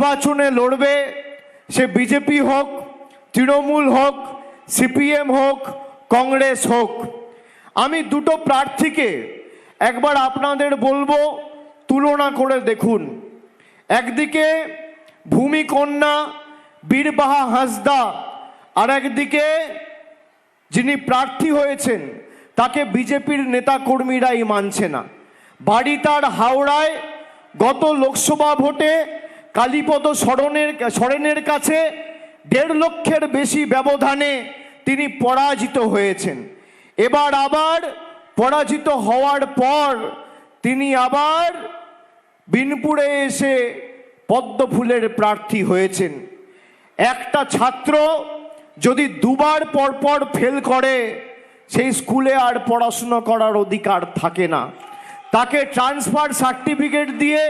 নির্বাচনে লড়বে, সে বিজেপি হোক, তৃণমূল হোক, সিপিএম হোক, কংগ্রেস হোক। আমি দুটো প্রার্থীকে একবার আপনাদের বলবো তুলনা করে দেখুন। একদিকে ভূমিকন্যা বীরবাহা হাঁসদা, আর একদিকে যিনি প্রার্থী হয়েছেন তাকে বিজেপির নেতাকর্মীরাই মানছে না। বাড়ি তার হাওড়ায়, গত লোকসভা ভোটে কালীপদ সরেনের কাছে 1.5 লক্ষের বেশি ব্যবধানে তিনি পরাজিত হয়েছেন। এবার আবার পরাজিত হওয়ার পর তিনি আবার বিনপুরে এসে পদ্মফুলের প্রার্থী হয়েছেন। একটা ছাত্র যদি দুবার পরপর ফেল করে সেই স্কুলে আর পড়াশুনো করার অধিকার থাকে না, তাকে ট্রান্সফার সার্টিফিকেট দিয়ে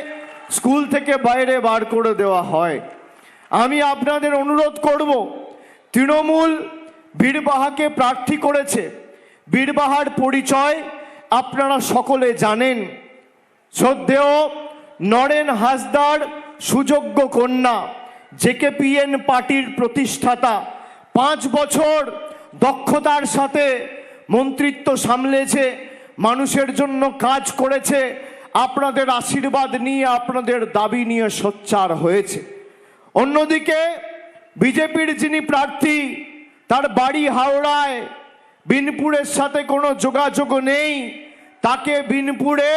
স্কুল থেকে বাইরে বার করে দেওয়া হয়। আমি আপনাদের অনুরোধ করব, তৃণমূল বীরবাহাকে প্রার্থী করেছে। বীরবাহার পরিচয় আপনারা সকলে জানেন। শ্রদ্ধেয় নরেন হাঁসদার সুযোগ্য কন্যা, জেকেপিএন পার্টির প্রতিষ্ঠাতা, 5 বছর দক্ষতার সাথে মন্ত্রিত্ব সামলেছে, মানুষের জন্য কাজ করেছে, আপনাদের আশীর্বাদ নিয়ে, আপনাদের দাবি নিয়ে সোচ্চার হয়েছে। অন্যদিকে বিজেপির যিনি প্রার্থী, তার বাড়ি হাওড়ায়, বিনপুরের সাথে কোনো যোগাযোগ নেই, তাকে বিনপুরে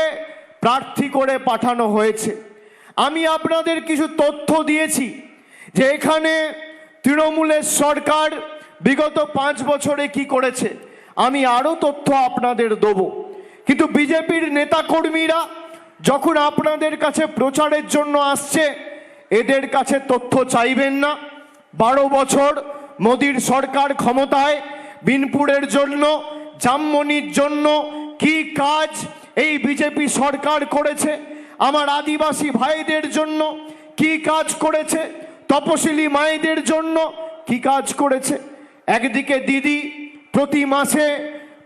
প্রার্থী করে পাঠানো হয়েছে। আমি আপনাদের কিছু তথ্য দিয়েছি যে এখানে তৃণমূলের সরকার বিগত 5 বছরে কি করেছে। আমি আরও তথ্য আপনাদের দেবো, কিন্তু বিজেপির নেতাকর্মীরা যখন আপনাদের কাছে প্রচারের জন্য আসছে, এদের কাছে তথ্য চাইবেন না। 12 বছর মোদির সরকার ক্ষমতায়, বিনপুরের জন্য, জামমনির জন্য কি কাজ এই বিজেপি সরকার করেছে, আমার আদিবাসী ভাইদের জন্য কি কাজ করেছে, তপশিলি মায়েদের জন্য কি কাজ করেছে। একদিকে দিদি প্রতি মাসে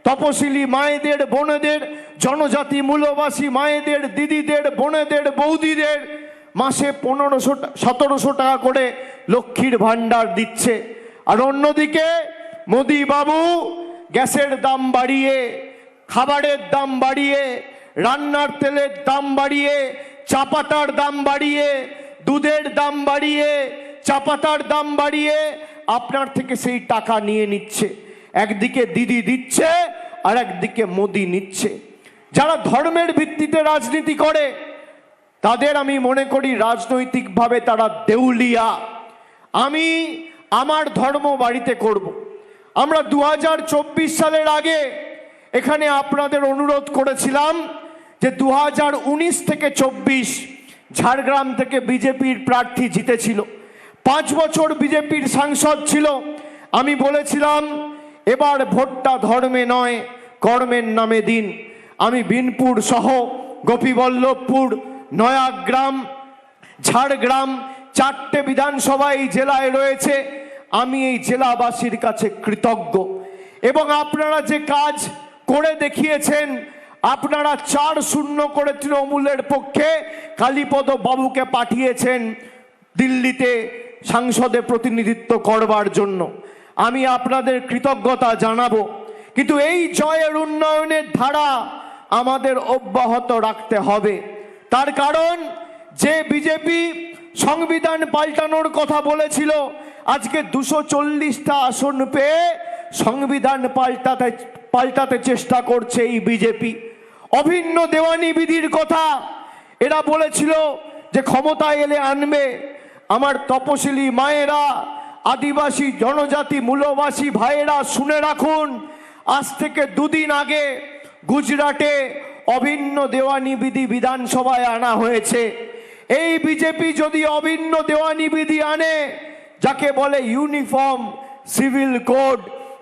তপশিলি মায়েদের, বোনেদের, জনজাতি মূলবাসী মায়েদের, দিদিদের, বোনেদের, বৌদিদের মাসে 1500-1700 টাকা করে লক্ষ্মীর ভাণ্ডার দিচ্ছে। আর অন্যদিকে মোদি বাবু গ্যাসের দাম বাড়িয়ে, খাবারের দাম বাড়িয়ে, রান্নার তেলের দাম বাড়িয়ে, চা পাতার দাম বাড়িয়ে, দুধের দাম বাড়িয়ে, চা পাতার দাম বাড়িয়ে আপনার থেকে সেই টাকা নিয়ে নিচ্ছে। একদিকে দিদি দিচ্ছে আর একদিকে মোদি নিচ্ছে। যারা ধর্মের ভিত্তিতে রাজনীতি করে তাদের আমি মনে করি রাজনৈতিকভাবে তারা দেউলিয়া। আমি আমার ধর্ম বাড়িতে করব। আমরা 2024 সালের আগে এখানে আপনাদের অনুরোধ করেছিলাম যে 2019 থেকে 24 ঝাড়গ্রাম থেকে বিজেপির প্রার্থী জিতেছিল, 5 বছর বিজেপির সাংসদ ছিল। আমি বলেছিলাম এবার ভোটটা ধর্মে নয় কর্মের নামে দিন। আমি বিনপুর সহ গোপীবল্লভপুর, নয়াগ্রাম, ঝাড়গ্রাম 4টে বিধানসভা এই জেলায় রয়েছে। আমি এই জেলাবাসীর কাছে কৃতজ্ঞ। এবং আপনারা যে কাজ করে দেখিয়েছেন, আপনারা 4-0 করে তৃণমূলের পক্ষে কালীপদ বাবুকে পাঠিয়েছেন দিল্লিতে সংসদে প্রতিনিধিত্ব করবার জন্য। আমি আপনাদের কৃতজ্ঞতা জানাবো, কিন্তু এই জয়ের উন্নয়নের ধারা আমাদের অব্যাহত রাখতে হবে। তার কারণ, যে বিজেপি সংবিধান পাল্টানোর কথা বলেছিল, আজকে 240টা আসন পেয়ে সংবিধান পাল্টাতে চেষ্টা করছে এই বিজেপি। অভিন্ন দেওয়ানি বিধির কথা এরা বলেছিল যে ক্ষমতায় এলে আনবে। আমার তপশিলি মায়েরা, আদিবাসী জনজাতি মূলবাসী ভাইয়েরা শুনে রাখুন, আজ থেকে 2 দিন আগে গুজরাটে অভিন্ন দেওয়ানি বিধি বিধানসভায় আনা হয়েছে। এই বিজেপি যদি অভিন্ন দেওয়ানি বিধি আনে, যাকে বলে ইউনিফর্ম সিভিল কোড,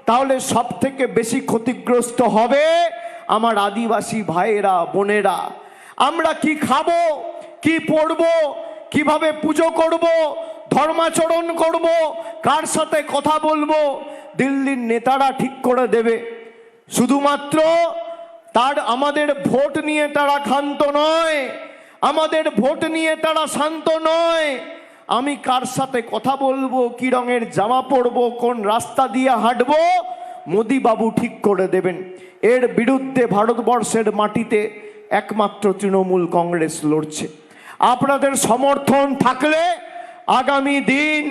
তাহলে সব থেকে বেশি ক্ষতিগ্রস্ত হবে আমার আদিবাসী ভাইয়েরা, বোনেরা। আমরা কি খাবো, কি পড়বো, কিভাবে পুজো করব, ধর্মাচরণ করব, কার সাথে কথা বলবো, দিল্লির নেতারা ঠিক করে দেবে। শুধুমাত্র আমাদের ভোট নিয়ে তারা ক্ষান্ত নয়, আমাদের ভোট নিয়ে তারা শান্ত নয়। আমি কার সাথে কথা বলবো, কি রঙের জামা পরবো, কোন রাস্তা দিয়ে হাঁটবো, মোদি বাবু ঠিক করে দেবেন। এর বিরুদ্ধে ভারতবর্ষের মাটিতে একমাত্র তৃণমূল কংগ্রেস লড়ছে। আপনাদের সমর্থন থাকলে আগামী দিন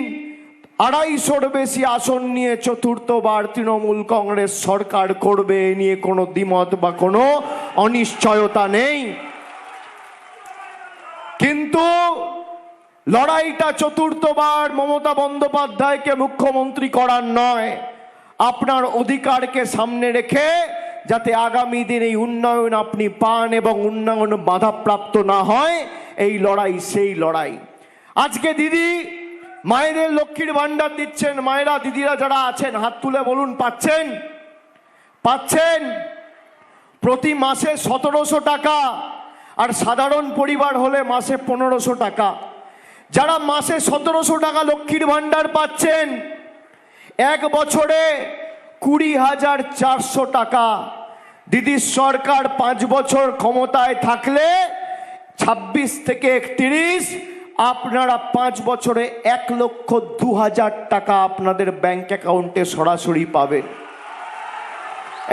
250-র বেশি আসন নিয়ে চতুর্থবার তৃণমূল কংগ্রেস সরকার করবে, এ নিয়ে কোনো দ্বিমত বা কোনো অনিশ্চয়তা নেই। কিন্তু লড়াইটা চতুর্থবার মমতা বন্দ্যোপাধ্যায়কে মুখ্যমন্ত্রী করার নয়, আপনার অধিকারকে সামনে রেখে যাতে আগামী দিন এই উন্নয়ন আপনি পান এবং উন্নয়ন বাধাপ্রাপ্ত না হয়, এই লড়াই সেই লড়াই। আজকে দিদি মায়েদের লক্ষ্মীর ভান্ডার দিচ্ছেন। মায়েরা দিদিরা যারা আছেন হাত তুলে বলুন, পাচ্ছেন? পাচ্ছেন? প্রতি মাসে 1700 টাকা, আর সাধারণ পরিবার হলে মাসে 1500 টাকা। যারা মাসে 1700 টাকা লক্ষ্মীর ভান্ডার পাচ্ছেন, এক বছরে 20,400 টাকা। দিদির সরকার 5 বছর ক্ষমতায় থাকলে 26 থেকে 31 আপনারা 5 বছরে 1,02,000 টাকা আপনাদের ব্যাংক অ্যাকাউন্টে সরাসরি পাবেন।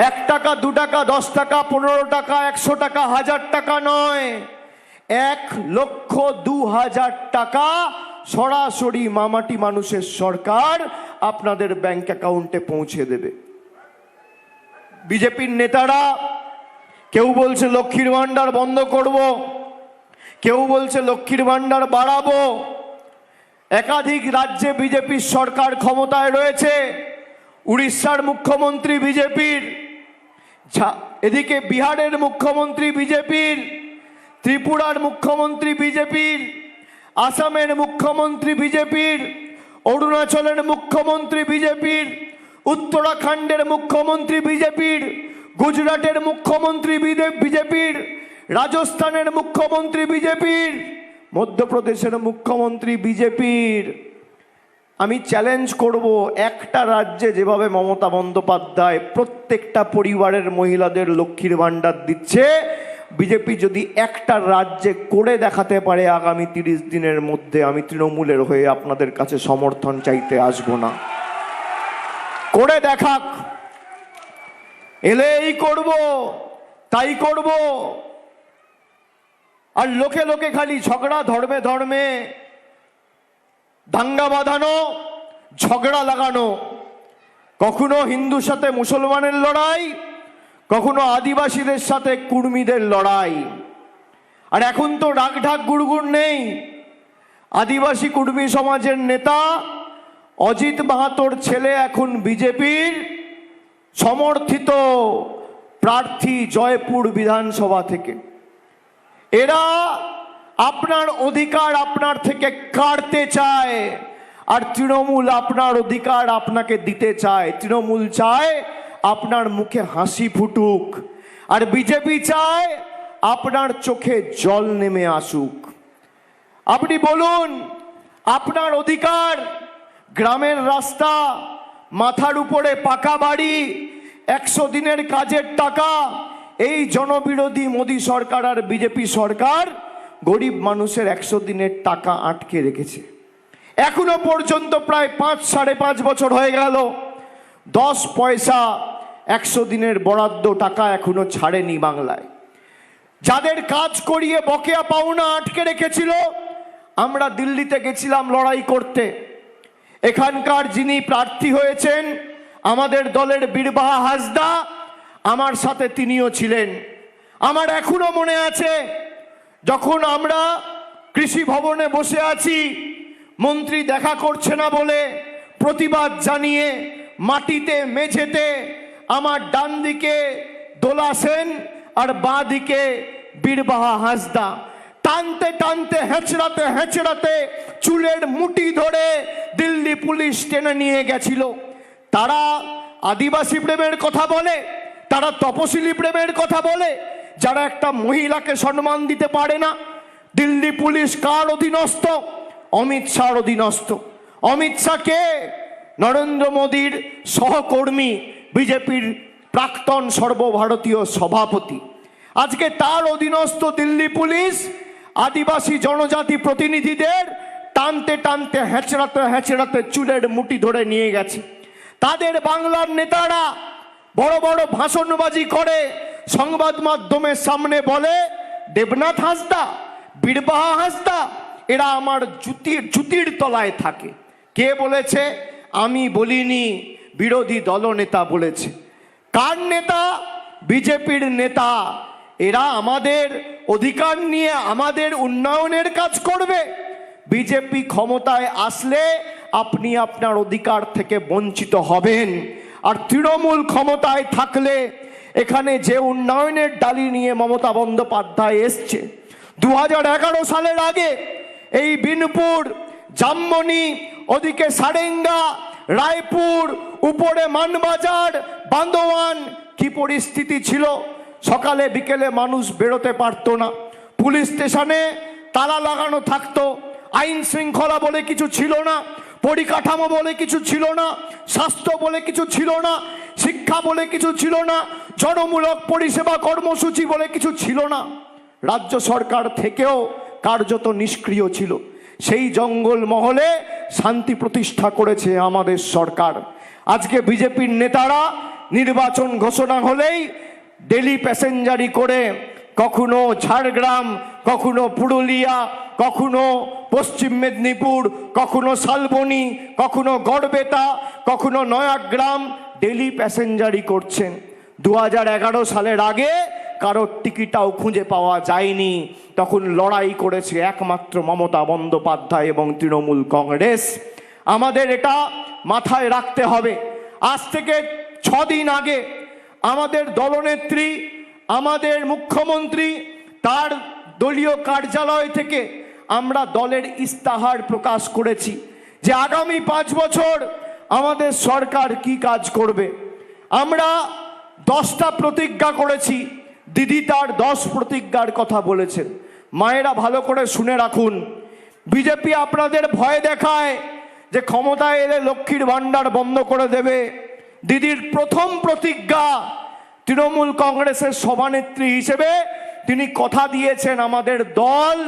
1 টাকা, 2 টাকা, 10 টাকা, 15 টাকা, 100 টাকা, 1000 টাকা নয়, 1,02,000 টাকা সরাসরি মামাটি মানুষের সরকার আপনাদের ব্যাংক অ্যাকাউন্টে পৌঁছে দেবে। বিজেপির নেতারা কেউ বলছে লক্ষ্মীর ভান্ডার বন্ধ করব, কেউ বলছে লক্ষ্মীর ভান্ডার বাড়াবো। একাধিক রাজ্যে বিজেপির সরকার ক্ষমতায় রয়েছে। উড়িষ্যার মুখ্যমন্ত্রী বিজেপির, এদিকে বিহারের মুখ্যমন্ত্রী বিজেপির, ত্রিপুরার মুখ্যমন্ত্রী বিজেপির, আসামের মুখ্যমন্ত্রী বিজেপির, অরুণাচলের মুখ্যমন্ত্রী বিজেপির, উত্তরাখণ্ডের মুখ্যমন্ত্রী বিজেপির, গুজরাটের মুখ্যমন্ত্রী বিজেপির, রাজস্থানের মুখ্যমন্ত্রী বিজেপির, মধ্যপ্রদেশের মুখ্যমন্ত্রী বিজেপির। আমি চ্যালেঞ্জ করব, একটা রাজ্যে যেভাবে মমতা বন্দ্যোপাধ্যায় প্রত্যেকটা পরিবারের মহিলাদের লক্ষ্মীর ভান্ডার দিচ্ছে, বিজেপি যদি একটা রাজ্যে করে দেখাতে পারে আগামী 30 দিনের মধ্যে, আমি তৃণমূলের হয়ে আপনাদের কাছে সমর্থন চাইতে আসব না। করে দেখাক, এলে এই করব, তাই করব। আর লোকে লোকে খালি ঝগড়া, ধর্মে ধর্মে দাঙ্গা বাঁধানো, ঝগড়া লাগানো। কখনো হিন্দুর সাথে মুসলমানের লড়াই, কখনো আদিবাসীদের সাথে কুর্মীদের লড়াই। আর এখন তো রাগঢাক গুড়গুড় নেই। আদিবাসী কুর্মী সমাজের নেতা অজিত মাহাতোর ছেলে এখন বিজেপির সমর্থিত প্রার্থী জয়পুর বিধানসভা থেকে। এরা আপনার অধিকার আপনার থেকে কাটতে চায়, আর তৃণমূল আপনার অধিকার আপনাকে দিতে চায়। তৃণমূল চায় আপনার মুখে হাসি ফুটুক, আর বিজেপি চায় আপনার চোখে জল নেমে আসুক। আপনি বলুন, আপনার অধিকার, গ্রামের রাস্তা, মাথার উপরে পাকা বাড়ি, 100 দিনের কাজের টাকা, এই জনবিরোধী মোদী সরকার আর বিজেপি সরকার গরিব মানুষের 100 দিনের টাকা আটকে রেখেছে। এখনো পর্যন্ত প্রায় 5-5.5 বছর হয়ে গেল, 10 পয়সা 100 দিনের বরাদ্দ টাকা এখনো ছাড়েনি বাংলায়। যাদের কাজ করিয়ে বকেয়া পাওনা আটকে রেখেছিল, আমরা দিল্লিতে গেছিলাম লড়াই করতে। এখানকার যিনি প্রার্থী হয়েছেন আমাদের দলের বীরবাহা হাসদা, আমার সাথে তিনিও ছিলেন। আমার এখনো মনে আছে, যখন আমরা কৃষি ভবনে বসে আছি, মন্ত্রী দেখা করছে না বলে প্রতিবাদ জানিয়ে মাটিতে মেঝেতে আমার ডান দিকে দোলা সেন আর বাঁ দিকে বীরবাহা হাসদা টানতে টানতে হেঁচড়াতে হেঁচড়াতে চুলের মুঠি ধরে দিল্লি পুলিশ টেনে নিয়ে গেছিল। তারা আদিবাসী প্রেমের কথা বলে, তারা তপশিলি প্রেমের কথা বলে, যারা একটা মহিলাকে সম্মান দিতে পারে না। দিল্লি পুলিশ কার অধীনস্থ? অমিত শাহর অধীনস্থ। অমিত শাহকে নরেন্দ্র মোদীর সহকর্মী, বিজেপির প্রাক্তন সর্বভারতীয় সভাপতি। আজকে তার অধীনস্থ দিল্লি পুলিশ আদিবাসী জনজাতি প্রতিনিধিদের টানতে টানতে হেঁচড়াতে হেঁচড়াতে চুলের মুঠি ধরে নিয়ে গেছে। তাদের বাংলার নেতারা বড় বড় ভাষণবাজি করে সংবাদ মাধ্যমের সামনে বলে দেবনাথ হাঁসদা, বীরবাহা হাঁসদা এরা আমার জুতির তলায় থাকে। কে বলেছে? আমি বলিনি, বিরোধী দলনেতা বলেছে। কার নেতা? বিজেপির নেতা। এরা আমাদের অধিকার নিয়ে আমাদের উন্নয়নের কাজ করবে। বিজেপি ক্ষমতায় আসলে আপনি আপনার অধিকার থেকে বঞ্চিত হবেন। আর তৃণমূল ক্ষমতায় থাকলে এখানে যে উন্নয়নের ডালি নিয়ে মমতা বন্দ্যোপাধ্যায় এসছে, 2011 সালের আগে এই বিনপুর, জামমনি, ওদিকে সারেঙ্গা, রায়পুর, উপরে মানবাজার, বান্দোয়ান কি পরিস্থিতি ছিল? সকালে বিকেলে মানুষ বেরোতে পারতো না, পুলিশ স্টেশনে তালা লাগানো থাকতো, আইন শৃঙ্খলা বলে কিছু ছিল না, পরিকাঠামো বলে কিছু ছিল না, স্বাস্থ্য বলে কিছু ছিল না, শিক্ষা বলে কিছু ছিল না, জনমূলক পরিষেবা কর্মসূচি বলে কিছু ছিল না। রাজ্য সরকার থেকেও কার্যত নিষ্ক্রিয় ছিল। সেই জঙ্গল মহলে শান্তি প্রতিষ্ঠা করেছে আমাদের সরকার। আজকে বিজেপির নেতারা নির্বাচন ঘোষণা হলেই ডেলি প্যাসেঞ্জারি করে কখনো ঝাড়গ্রাম, কখনো পুরুলিয়া, কখনো পশ্চিম মেদিনীপুর, কখনো শালবনী, কখনো গড়বেতা, কখনো নয়াগ্রাম ডেলি প্যাসেঞ্জারি করছেন। 2011 সালের আগে কারোর টিকিটাও খুঁজে পাওয়া যায়নি। তখন লড়াই করেছে একমাত্র মমতা বন্দ্যোপাধ্যায় এবং তৃণমূল কংগ্রেস। আমাদের এটা মাথায় রাখতে হবে। আজ থেকে 6 দিন আগে আমাদের দলনেত্রী, আমাদের মুখ্যমন্ত্রী, তার দলীয় কার্যালয় থেকে আমরা দলের ইস্তাহার প্রকাশ করেছি যে আগামী 5 বছর আমাদের সরকার কি কাজ করবে। আমরা 10টা প্রতিজ্ঞা করেছি। দিদি তার 10 প্রতিজ্ঞার কথা বলেছেন। মায়েরা ভালো করে শুনে রাখুন। বিজেপি আপনাদের ভয় দেখায় যে ক্ষমতায় এলে লক্ষ্মীর ভাণ্ডার বন্ধ করে দেবে। দিদির প্রথম প্রতিজ্ঞা, তৃণমূল কংগ্রেসের সভানেত্রী হিসেবে তিনি কথা দিয়েছেন, আমাদের দল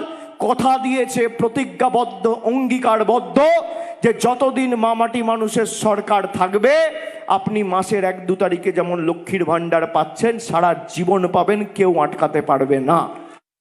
কথা দিয়েছে, প্রতিজ্ঞাবদ্ধ, অঙ্গীকারবদ্ধ যে যতদিন মামাটি মানুষের সরকার থাকবে আপনি মাসের 1-2 তারিখে যেমন লক্ষ্মীর ভাণ্ডার পাচ্ছেন সারা জীবন পাবেন, কেউ আটকাতে পারবে না।